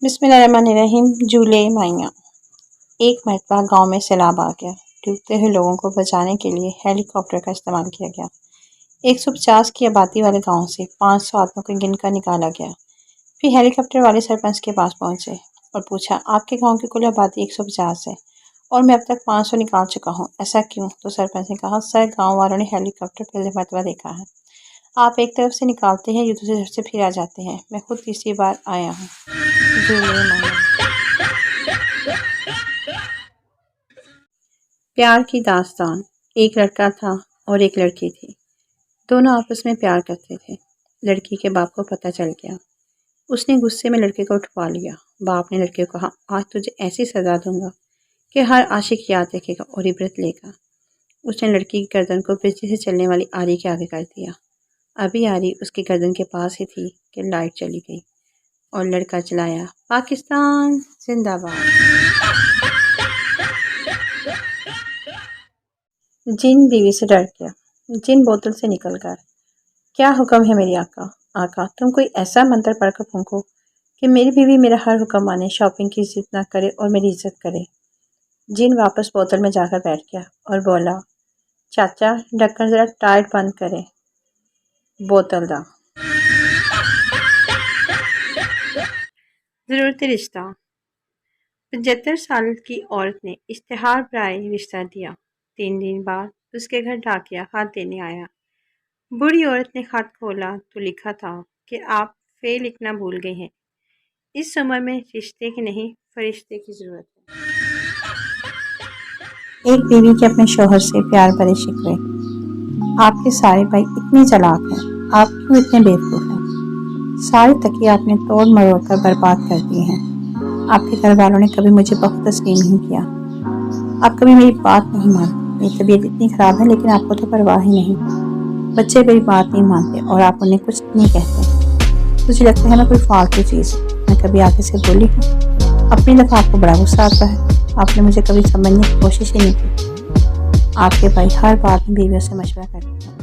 बिस्मिल्लाहिर्रहमानिर्रहीम। झूले माइयाँ। एक मरतबा गांव में सैलाब आ गया। डूबते हुए लोगों को बचाने के लिए हेलीकॉप्टर का इस्तेमाल किया गया। 150 की आबादी वाले गांव से 500 आदमियों को गिनकर निकाला गया। फिर हेलीकॉप्टर वाले सरपंच के पास पहुंचे और पूछा, आपके गांव की कुल आबादी 150 है और मैं अब तक 500 निकाल चुका हूँ, ऐसा क्यों? तो सरपंच ने कहा, सर, गाँव वालों ने हेलीकॉप्टर पहले मरतबा देखा है। आप एक तरफ से निकालते हैं, ये दूसरी तरफ से फिर आ जाते हैं। मैं खुद तीसरी बार आया हूँ। झूले माइयाँ। प्यार की दास्तान। एक लड़का था और एक लड़की थी। दोनों आपस में प्यार करते थे। लड़की के बाप को पता चल गया। उसने गुस्से में लड़के को उठवा लिया। बाप ने लड़के को कहा, आज तुझे ऐसी सजा दूंगा कि हर आशिक याद रखेगा और इबरत लेगा। उसने लड़की की गर्दन को बिजली से चलने वाली आरी के आगे कर दिया। अभी आरी उसकी गर्दन के पास ही थी कि लाइट चली गई और लड़का चलाया, पाकिस्तान जिंदाबाद। जिन बीवी से डर गया। जिन बोतल से निकल कर, क्या हुक्म है मेरी आका? आका, तुम कोई ऐसा मंत्र पढ़कर फूंको कि मेरी बीवी मेरा हर हुक्म माने, शॉपिंग की जिद ना करे और मेरी इज्जत करे। जिन वापस बोतल में जाकर बैठ गया और बोला, चाचा, ढक्कन जरा टाइट बंद करे, बोतल दा। ज़रूरत रिश्ता। 75 साल की औरत ने इश्तिहार बराए रिश्ता दिया। 3 दिन बाद उसके घर डाकिया खत देने आया। बूढ़ी औरत ने खत खोला तो लिखा था कि आप फे लिखना भूल गए हैं। इस उम्र में रिश्ते की नहीं, फरिश्ते की ज़रूरत है। एक बीवी के अपने शोहर से प्यार भरे शिकवे। आपके सारे भाई इतने चालाक हैं, आप क्यों इतने बेवकूफ़ हैं? सारे तकिए आपने तोड़ मरोड़ कर बर्बाद कर दिए हैं। आपके घर वालों ने कभी मुझे बहुत तस्लीम नहीं किया। आप कभी मेरी बात नहीं मानते। मेरी तबीयत इतनी ख़राब है लेकिन आपको तो परवाह ही नहीं। बच्चे मेरी बात नहीं मानते और आप उन्हें कुछ नहीं कहते। मुझे लगता है मैं कोई फालतू चीज़। मैं कभी आगे से बोली हूँ? अपनी दफ़ा आपको बड़ा गुस्सा आता है। आपने मुझे कभी समझने की कोशिश ही नहीं की। आपके भाई हर बात में बीवियों से मशवरा करते हैं।